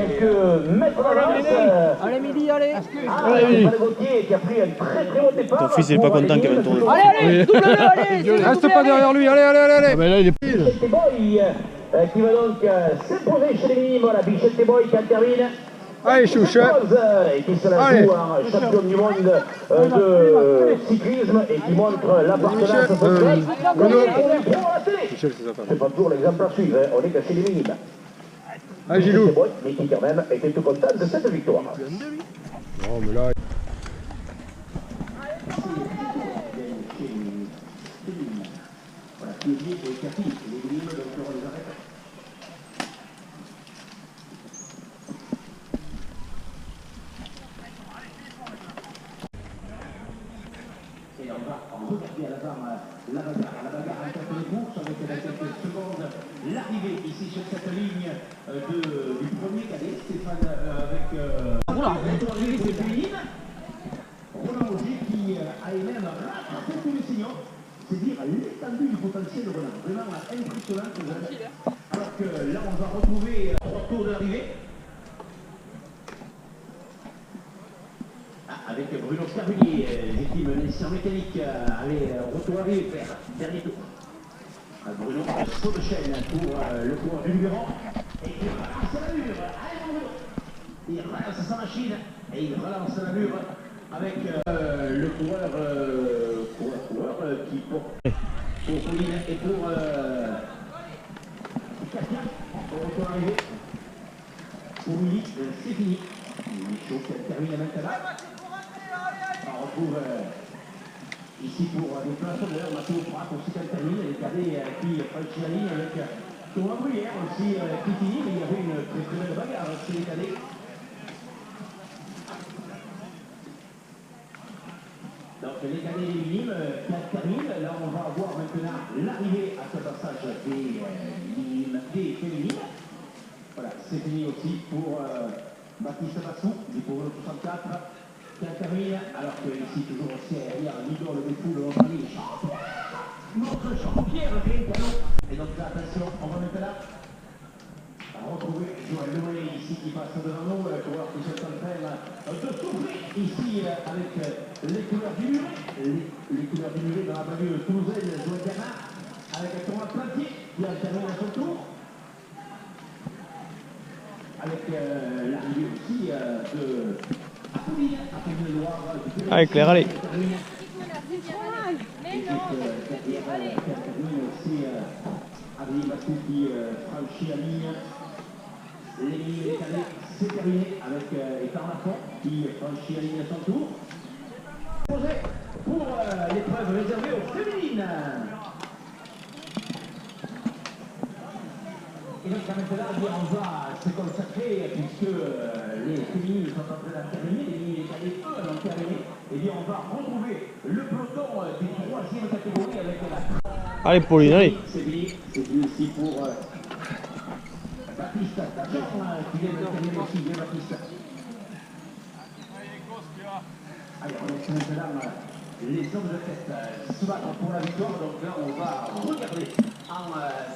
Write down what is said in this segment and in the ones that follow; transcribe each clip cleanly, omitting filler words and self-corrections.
Est-ce que Maître allez Midi, allez. Allez, Gauthier qui a pris un très bon départ. Ton fils n'est pas content qu'il avait tourné. Allez, double, allez. Reste pas derrière lui, allez. Ah ben là il est Bichette Boy qui va donc s'imposer chez les minimes. Voilà, Bichette Boy qui termine. Allez choucha. Et qui se la joue en champion du monde de cyclisme et qui montre l'appartenance sociale. C'est pas toujours l'exemple à suivre, on est que chez les minimes. Allez Gilou. Mais qui quand même était tout content de cette victoire. Non mais là... Et on va regarder à la bagarre à quelques courses avec quelques secondes l'arrivée ici sur cette ligne du premier cadet, Stéphane avec féminine. Roland Auger qui a même rattrapé tous les signaux, c'est dire l'étendue du potentiel de Roland, vraiment impressionnant. Alors que là on va retrouver autour de l'arrivée. Avec Bruno Scarulli, l'équipe Nation Mécanique, allez, retour arrivé faire dernier tour. Bruno saut de chaîne pour le coureur du numéro. Et il relance l'allure. Allez Bruno. Il relance sa machine et il relance l'allure avec le coureur qui pour Pauline et pour Katia. Au retour arrivé. Pour Willy, c'est fini. Michaud qui termine maintenant. On retrouve ici pour des places d'honneur, Mathieu Pratt aussi qui termine, les cadets qui franchissent la ligne avec Thomas Bruyère aussi qui finit, mais il y avait une très belle bagarre chez les cadets. Donc les cadets et les minimes qui terminent, là on va voir maintenant l'arrivée à ce passage des féminines. Voilà, c'est fini aussi pour Baptiste Bassou, du Polo 64. Qui termine, alors que ici toujours aussi derrière l'idole de fou de notre ami notre Jean-Pierre Grégoire. Et donc là, attention, on va maintenant retrouver Joël Lemoyne ici qui passe devant nous, le coureur qui se train de s'ouvrir ici avec les couleurs du muret, les couleurs du muret dans la banlieue toulousaine, Joël Bernard, avec Thomas Plantier qui a terminé à son tour. Avec l'arrivée aussi de allez Claire, allez. Franchit la ligne. Les lignes décalées, c'est terminé avec Etarnafon qui franchit la ligne à son tour. Pour l'épreuve réservée aux féminines. Et donc maintenant, on va se consacrer, puisque les féminines sont en train de terminer, les lignes décalées, eux, l'ont terminé. Et bien, on va retrouver le peloton des troisième catégories avec la... Allez Pauline, allez. C'est fini aussi pour Baptiste Tajon, qui vient de terminer aussi, bien Baptiste. Allez, on laisse maintenant les hommes de tête se battre pour la victoire. Donc là, on va regarder en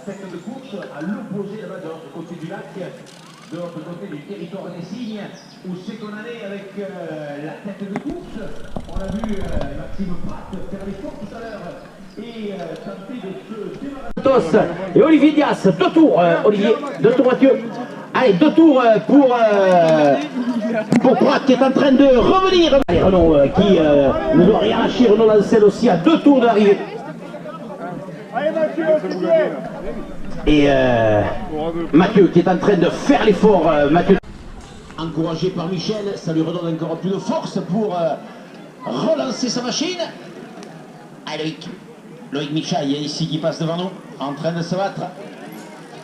tête de course à l'opposé là-bas de l'autre côté du lac, de l'autre côté du territoire des Cygnes, où c'est qu'on allait avec la tête de course. On a vu Maxime Pratt faire l'effort tout à l'heure et tenter de se démarrer. Et Olivier Dias, deux tours, Olivier, deux tours Mathieu. Allez, deux tours pour Pratt qui est en train de revenir. Allez, Renaud qui ne doit rien lâcher, Renaud Lancel aussi à deux tours d'arrivée. Et Mathieu qui est en train de faire l'effort. Mathieu, encouragé par Michel, ça lui redonne encore plus de force pour relancer sa machine. Allez, Loïc Michaille ici qui passe devant nous, en train de se battre.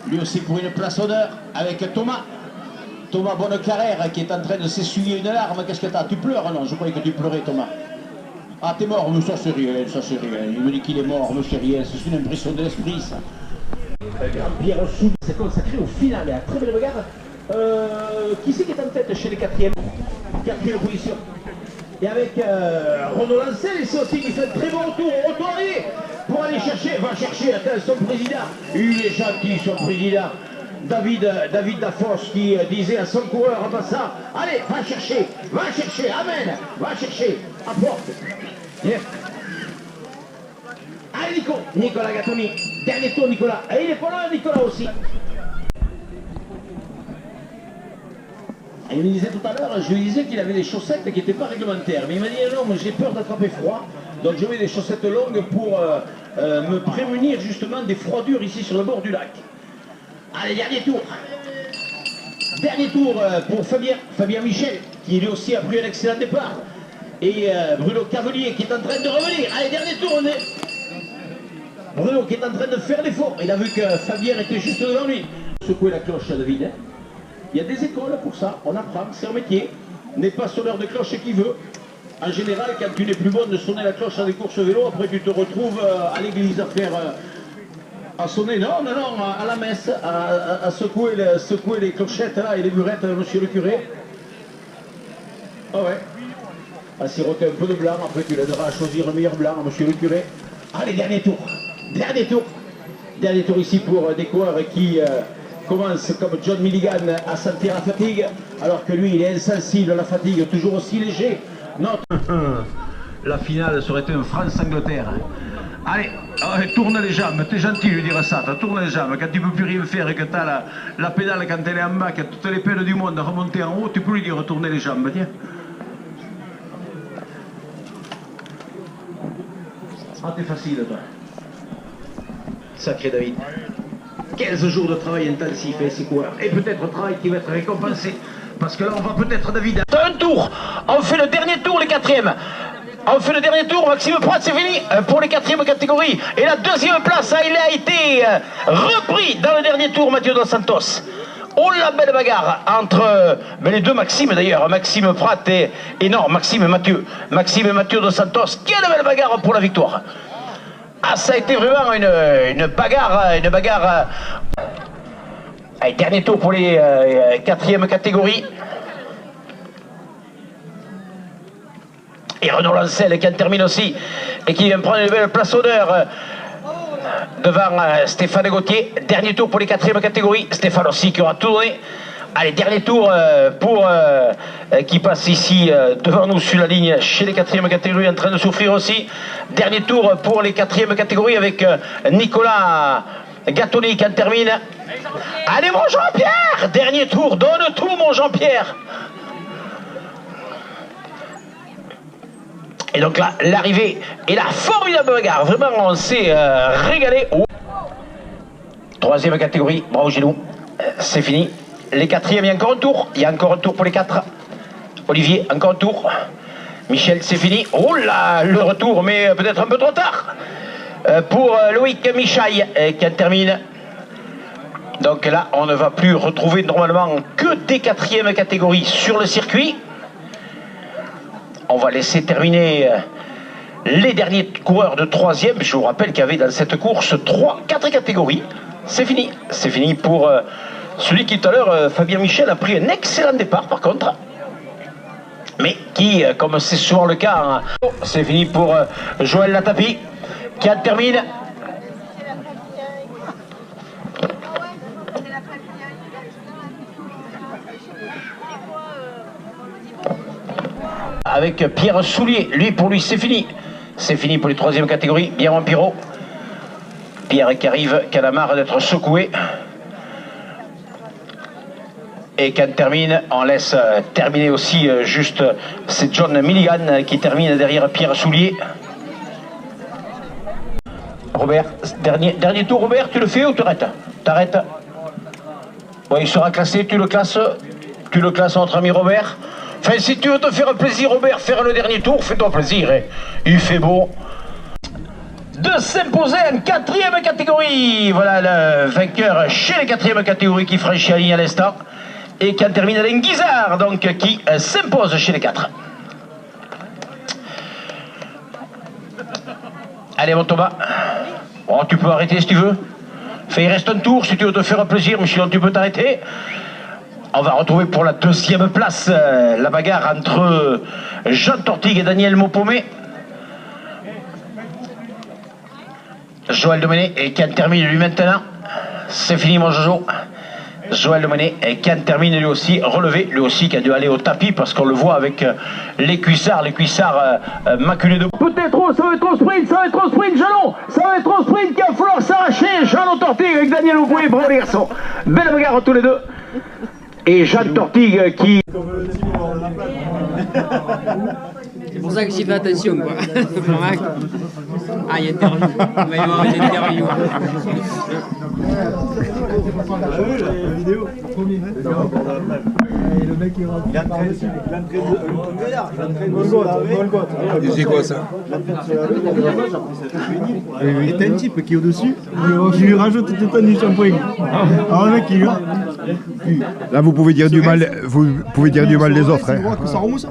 Lui aussi pour une place honneur avec Thomas. Thomas Bonnecarrère qui est en train de s'essuyer une larme. Qu'est-ce que t'as? Tu pleures? Non, je croyais que tu pleurais, Thomas. Ah, t'es mort? Mais ça c'est rien, ça c'est rien. Il me dit qu'il est mort, mais c'est rien. C'est une impression de l'esprit, ça. Pierre Soud s'est consacré au final, et à très belle bagarre. Qui c'est qui est en tête chez les quatrièmes? Quatrième position. Et avec Renaud Lancel, c'est aussi qui fait un très bon retour au retourné pour aller chercher, va chercher, attends, son président. Il est gentil, son président. David Dafosse qui disait à son coureur en passant, allez, va chercher, amène, va chercher, apporte. Yeah. Allez Nicolas Gattoni, dernier tour Nicolas, et il est pas loin Nicolas aussi. Il me disait tout à l'heure, je lui disais qu'il avait des chaussettes qui n'étaient pas réglementaires, mais il m'a dit non, mais j'ai peur d'attraper froid, donc je mets des chaussettes longues pour me prémunir justement des froidures ici sur le bord du lac. Allez, dernier tour. Dernier tour pour Fabien Michel, qui lui aussi a pris un excellent départ. Et Bruno Cavelier qui est en train de revenir. Allez, dernier tour, on est. Bruno qui est en train de faire l'effort. Il a vu que Fabien était juste devant lui. Secouer la cloche, David. Hein. Il y a des écoles pour ça, on apprend, c'est un métier. N'est pas sonneur de cloche qui veut. En général, quand tu n'es plus bon de sonner la cloche à des courses vélo, après tu te retrouves à l'église à faire... à sonner, non, à la messe, à secouer les clochettes là, et les burettes, monsieur le curé. Ah ouais. À siroter un peu de blanc, après tu l'aideras à choisir le meilleur blanc, monsieur le curé. Allez, dernier tour. Dernier tour. Dernier tour ici pour des coureurs qui commencent comme John Milligan à sentir la fatigue, alors que lui il est insensible à la fatigue, toujours aussi léger. Notre... La finale serait une France-Angleterre. Allez, tourne les jambes, t'es gentil de lui dire ça, tourne les jambes, quand tu peux plus rien faire et que t'as la pédale quand elle est en bas, que toutes les peines du monde à remonter en haut, tu peux lui dire tourner les jambes, tiens. Ah, t'es facile toi. Sacré David. 15 jours de travail intensif, ces coureurs, et peut-être un travail qui va être récompensé, parce que là on va peut-être David... Un tour, on fait le dernier tour, les quatrièmes. On fait le dernier tour, Maxime Prat, c'est fini pour les quatrièmes catégories. Et la deuxième place, il a été repris dans le dernier tour, Mathieu Dos Santos. Oh la belle bagarre entre les deux Maxime d'ailleurs, Maxime Prat et non, Maxime et Mathieu Dos Santos. Quelle belle bagarre pour la victoire. Ah, ça a été vraiment une bagarre. Allez, dernier tour pour les quatrièmes catégories. Et Renaud Lancel qui en termine aussi et qui vient prendre une belle place d'honneur devant Stéphane Gauthier. Dernier tour pour les quatrièmes catégories. Stéphane aussi qui aura tout donné. Allez, dernier tour pour qui passe ici devant nous sur la ligne chez les quatrièmes catégories en train de souffrir aussi. Dernier tour pour les quatrièmes catégories avec Nicolas Gattoni qui en termine. Allez mon Jean-Pierre, dernier tour, donne tout mon Jean-Pierre. Et donc là, l'arrivée et la formidable bagarre. Vraiment, on s'est régalé. Troisième catégorie, bravo Gilou. C'est fini. Les quatrièmes, il y a encore un tour. Il y a encore un tour pour les quatre. Olivier, encore un tour. Michel, c'est fini. Oh là, le retour, mais peut-être un peu trop tard. Pour Loïc Michaille, qui en termine. Donc là, on ne va plus retrouver normalement que des quatrièmes catégories sur le circuit. On va laisser terminer les derniers coureurs de troisième. Je vous rappelle qu'il y avait dans cette course 4 catégories. C'est fini. C'est fini pour celui qui tout à l'heure, Fabien Michel, a pris un excellent départ par contre. Mais qui, comme c'est souvent le cas, hein, c'est fini pour Joël Latapi qui en termine. Avec Pierre Soulier, pour lui c'est fini. C'est fini pour les troisièmes catégories. Bien Rampiro. Pierre qui arrive, qui en a marre d'être secoué. Et quand termine, on laisse terminer aussi juste, c'est John Milligan qui termine derrière Pierre Soulier. Robert, dernier tour Robert, tu le fais ou tu arrêtes? T'arrêtes. Bon, il sera classé, tu le classes notre ami Robert. Enfin, si tu veux te faire plaisir, Robert, faire le dernier tour, fais-toi plaisir. Hein. Il fait beau. De s'imposer en quatrième catégorie. Voilà le vainqueur chez les quatrièmes catégories qui franchit la ligne à l'instant. Et qui en termine Alain Guizard, donc qui s'impose chez les 4. Allez, mon Thomas. Bon, tu peux arrêter si tu veux. Enfin, il reste un tour si tu veux te faire plaisir, mais sinon tu peux t'arrêter. On va retrouver pour la deuxième place la bagarre entre Jean Tortigue et Daniel Maupomé. Joël Domené et qui en termine lui maintenant. C'est fini mon Jojo. Joël Lemonet qui en termine lui aussi relevé, lui aussi qui a dû aller au tapis parce qu'on le voit avec les cuissards maculés de... Peut-être trop, ça va être trop sprint, Jalon, ça va être trop sprint qu'il va falloir s'arracher. Jean Tortigue avec Daniel Ouboué, bravo les garçons. Belle bagarre tous les deux. Et Jeanne Tortigue qui... C'est pour ça que j'y fais attention, quoi. Ah, il y a interview. Il va y avoir une interview. C'est quoi ça? C'est un type qui est au-dessus, je lui rajoute tout le temps du shampoing. Alors le mec il hurle. Là, vous pouvez dire du mal des autres. Hein. Que ça remousse.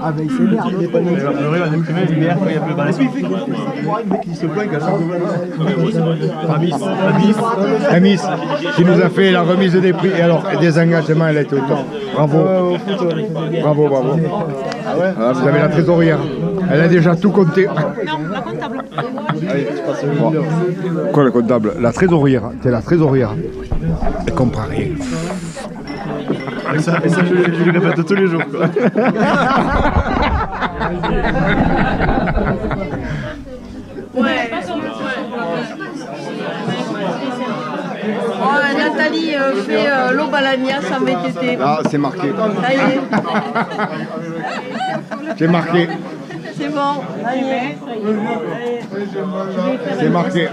Ah ben il s'énerve. Il est pas neutre. Il va imprimer l'hiver quand il y a plus de balai. Il fait qu'il se plaint qu'à chaque Amis, qui nous a fait la remise des prix et alors des engagements, elle a été au top. Bravo. Bravo. Ah, vous avez la trésorière. Elle a déjà tout compté. Non, la comptable. Bon. Quoi la comptable? La trésorière. T'es la trésorière. Elle comprend rien. Et ça je lui répète tous les jours. Quoi. Ouais. Oh, Nathalie fait l'eau balania sans VTT. Ah, c'est marqué. Ça y est. C'est marqué. C'est bon. Ça y est. C'est marqué.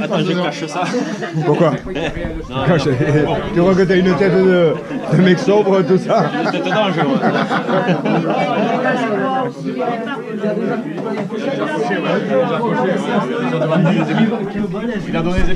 Attends, je cache ça. Pourquoi? Tu crois que t'as une tête de mec sobre, tout ça? Tête d'ange. Il a donné des